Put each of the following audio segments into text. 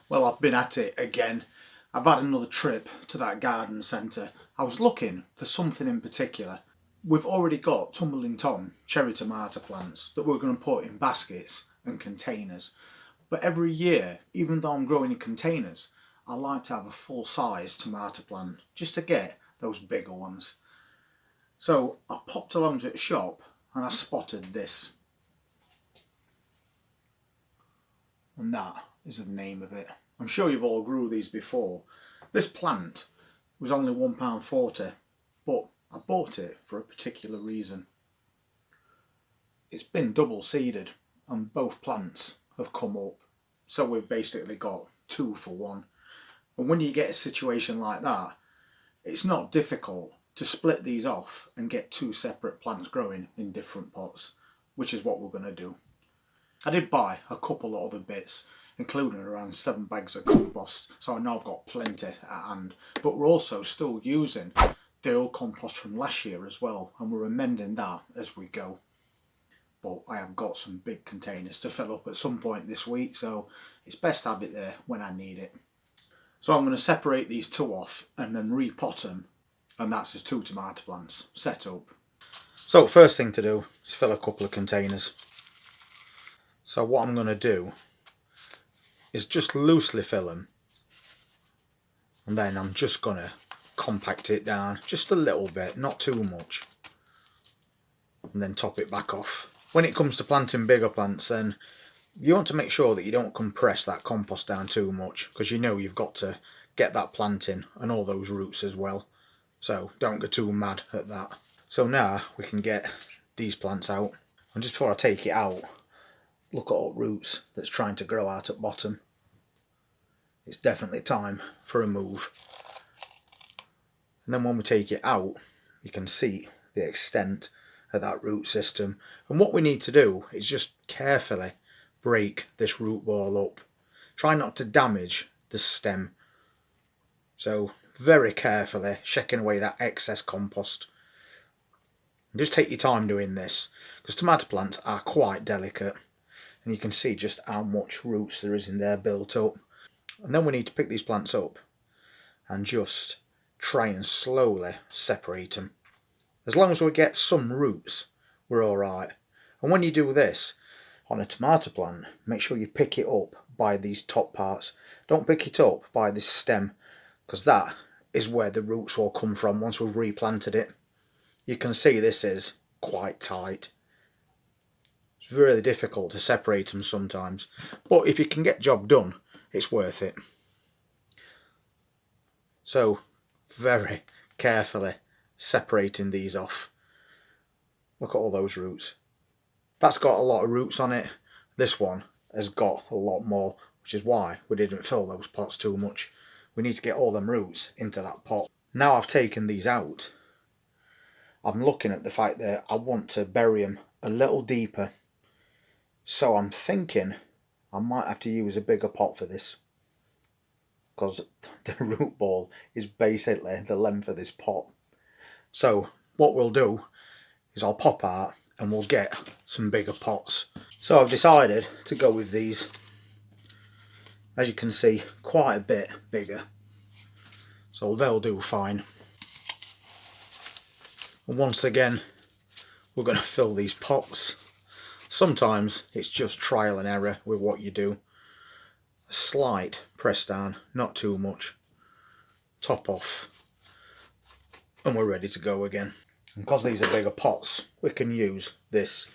Well, I've been at it again. I've had another trip to that garden centre. I was looking for something in particular. We've already got Tumbling Tom cherry tomato plants that we're going to put in baskets and containers. But every year, even though I'm growing in containers, I like to have a full-size tomato plant just to get those bigger ones. So I popped along to the shop and I spotted this. And that is the name of it. I'm sure you've all grew these before. This plant was only £1.40, but I bought it for a particular reason. It's been double seeded and both plants have come up, so we've basically got 2 for 1. And when you get a situation like that, it's not difficult to split these off and get 2 separate plants growing in different pots, which is what we're going to do. I did buy a couple of other bits, including around 7 bags of compost, so I know I've got plenty at hand. But we're also still using the old compost from last year as well, and we're amending that as we go. But I have got some big containers to fill up at some point this week, so it's best to have it there when I need it. So I'm going to separate these 2 off and then repot them, and that's as 2 tomato plants set up. So first thing to do is fill a couple of containers. So what I'm going to do is just loosely fill them, and then I'm just going to compact it down just a little bit, not too much, and then top it back off. When it comes to planting bigger plants, then you want to make sure that you don't compress that compost down too much, because you know you've got to get that plant in and all those roots as well, so don't go too mad at that. So now we can get these plants out, and just before I take it out, look at all the roots that's trying to grow out at bottom. It's definitely time for a move. And then when we take it out, you can see the extent of that root system. And what we need to do is just carefully break this root ball up. Try not to damage the stem. So very carefully shaking away that excess compost. And just take your time doing this, because tomato plants are quite delicate. And you can see just how much roots there is in there built up. And then we need to pick these plants up and just try and slowly separate them. As long as we get some roots, we're alright. And when you do this on a tomato plant, make sure you pick it up by these top parts. Don't pick it up by this stem, because that is where the roots will come from once we've replanted it. You can see this is quite tight. It's really difficult to separate them sometimes, but if you can get job done, it's worth it. So very carefully separating these off. Look at all those roots. That's got a lot of roots on it. This one has got a lot more, which is why we didn't fill those pots too much. We need to get all them roots into that pot. Now I've taken these out, I'm looking at the fact that I want to bury them a little deeper. So I'm thinking I might have to use a bigger pot for this, because the root ball is basically the length of this pot. So what we'll do is I'll pop out and we'll get some bigger pots. So I've decided to go with these. As you can see, quite a bit bigger. So they'll do fine. And once again, we're going to fill these pots. Sometimes it's just trial and error with what you do. A slight press down, not too much. Top off. And we're ready to go again. And because these are bigger pots, we can use this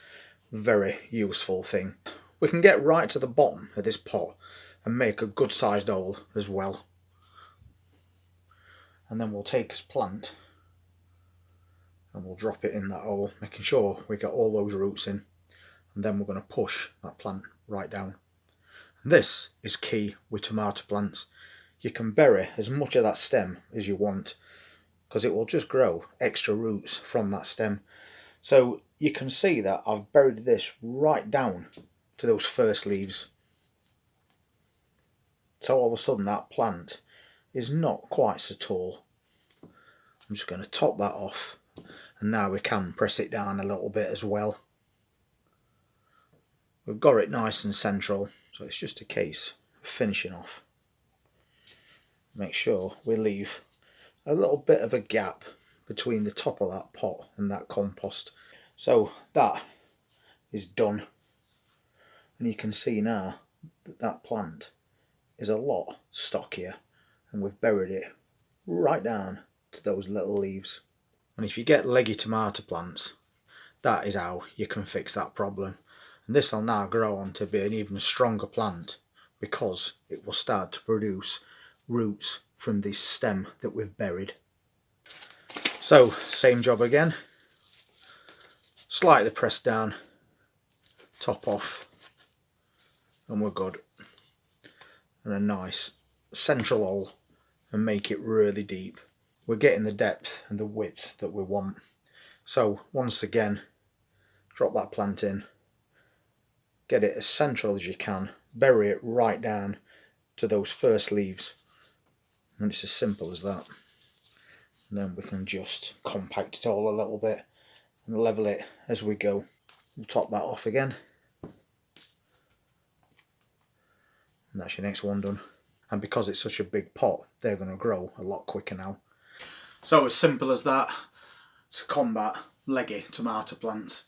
very useful thing. We can get right to the bottom of this pot and make a good sized hole as well. And then we'll take this plant and we'll drop it in that hole, making sure we get all those roots in. And then we're going to push that plant right down. And this is key with tomato plants. You can bury as much of that stem as you want, because it will just grow extra roots from that stem. So you can see that I've buried this right down to those first leaves. So all of a sudden that plant is not quite so tall. I'm just going to top that off, and now we can press it down a little bit as well. We've got it nice and central, so it's just a case finishing off. Make sure we leave a little bit of a gap between the top of that pot and that compost. So that is done, and you can see now that that plant is a lot stockier, and we've buried it right down to those little leaves. And if you get leggy tomato plants, that is how you can fix that problem. And this will now grow on to be an even stronger plant because it will start to produce roots from this stem that we've buried. So same job again, slightly press down, top off, and we're good. And a nice central hole, and make it really deep. We're getting the depth and the width that we want. So once again, drop that plant in, get it as central as you can, bury it right down to those first leaves, and it's as simple as that. And then we can just compact it all a little bit and level it as we go. We'll top that off again, and that's your next one done. And because it's such a big pot, they're going to grow a lot quicker now. So as simple as that to combat leggy tomato plants.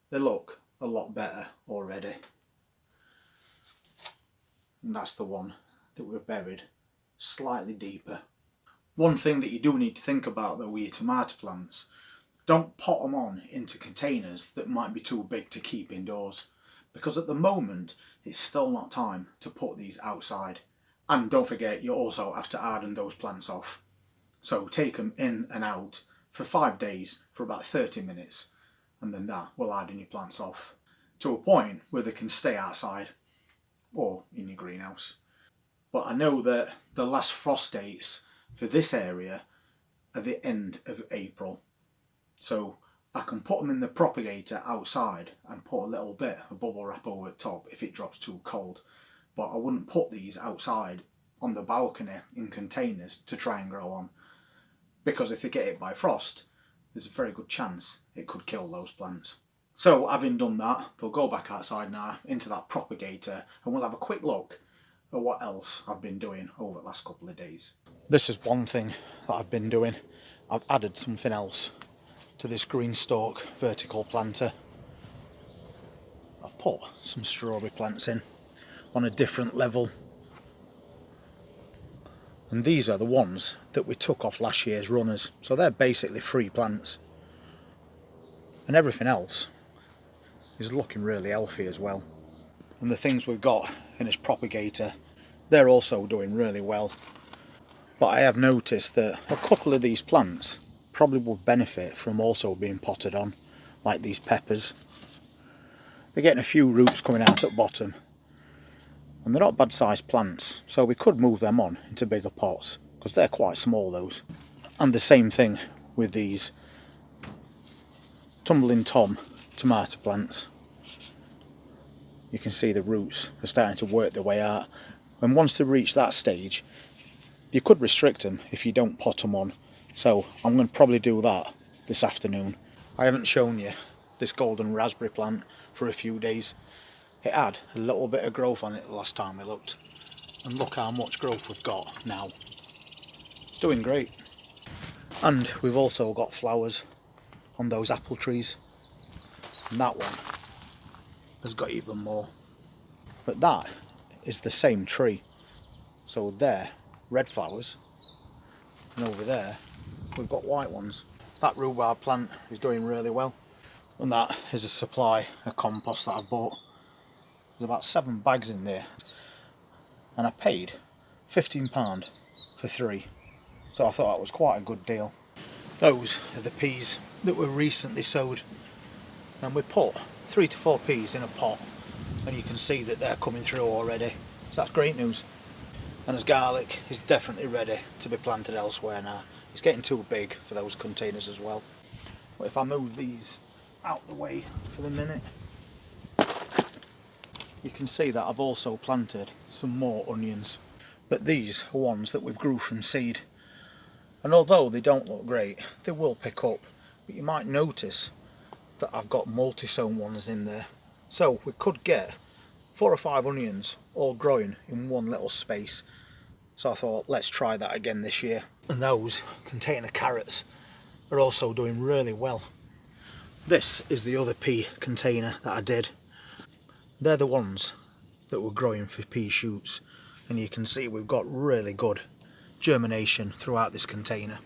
They look a lot better already. And that's the one that we've buried slightly deeper. One thing that you do need to think about though with your tomato plants, don't pot them on into containers that might be too big to keep indoors, because at the moment it's still not time to put these outside. And don't forget, you also have to harden those plants off. So take them in and out for 5 days for about 30 minutes, and then that will harden your plants off to a point where they can stay outside or in your greenhouse. But I know that the last frost dates for this area are the end of April, so I can put them in the propagator outside and put a little bit of bubble wrap over the top if it drops too cold. But I wouldn't put these outside on the balcony in containers to try and grow on, because if they get hit by frost, there's a very good chance it could kill those plants. So having done that, they'll go back outside now into that propagator, and we'll have a quick look at what else I've been doing over the last couple of days. This is one thing that I've been doing. I've added something else to this green stalk vertical planter. I've put some strawberry plants in on a different level, and these are the ones that we took off last year's runners, so they're basically free plants, and everything else is looking really healthy as well. And the things we've got in this propagator, they're also doing really well. But I have noticed that a couple of these plants probably would benefit from also being potted on, like these peppers. They're getting a few roots coming out at the bottom, and they're not bad sized plants, so we could move them on into bigger pots because they're quite small, those. And the same thing with these Tumbling Tom tomato plants. You can see the roots are starting to work their way out, and once they reach that stage you could restrict them if you don't pot them on. So I'm going to probably do that this afternoon. I haven't shown you this golden raspberry plant for a few days. It had a little bit of growth on it the last time we looked, and look how much growth we've got now. It's doing great. And we've also got flowers on those apple trees, and that one has got even more. But that is the same tree, so there red flowers, and over there we've got white ones. That rhubarb plant is doing really well, and that is a supply of compost that I've bought. There's about 7 bags in there, and I paid £15 for 3, so I thought that was quite a good deal. Those are the peas that were recently sowed, and we put 3 to 4 peas in a pot, and you can see that they're coming through already, so that's great news. And as garlic is definitely ready to be planted elsewhere now. It's getting too big for those containers as well. But if I move these out the way for the minute, you can see that I've also planted some more onions. But these are ones that we've grew from seed, and although they don't look great, they will pick up. But you might notice that I've got multi-sown ones in there, so we could get 4 or 5 onions all growing in one little space. So I thought, let's try that again this year. And those container carrots are also doing really well. This is the other pea container that I did. They're the ones that were growing for pea shoots, and you can see we've got really good germination throughout this container.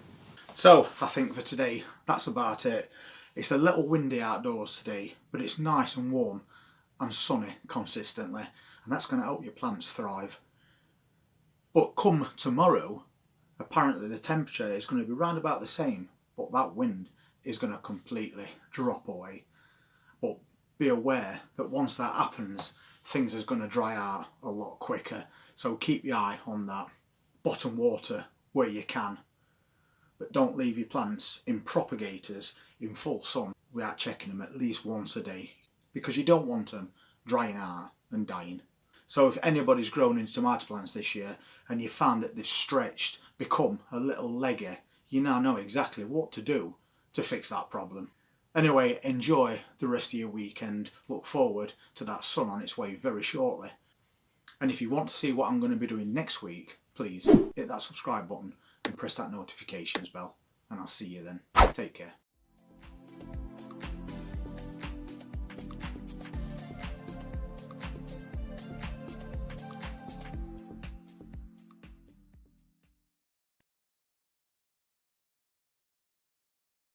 So I think for today that's about it. It's a little windy outdoors today, but it's nice and warm and sunny consistently, and that's going to help your plants thrive. But come tomorrow, apparently the temperature is going to be round about the same, but that wind is going to completely drop away. But be aware that once that happens, things are going to dry out a lot quicker. So keep your eye on that. Bottom water where you can. But don't leave your plants in propagators in full sun without checking them at least once a day, because you don't want them drying out and dying. So if anybody's grown into tomato plants this year and you found that they've stretched, become a little leggy, you now know exactly what to do to fix that problem. Anyway, enjoy the rest of your weekend. Look forward to that sun on its way very shortly. And if you want to see what I'm going to be doing next week, please hit that subscribe button and press that notifications bell. And I'll see you then. Take care.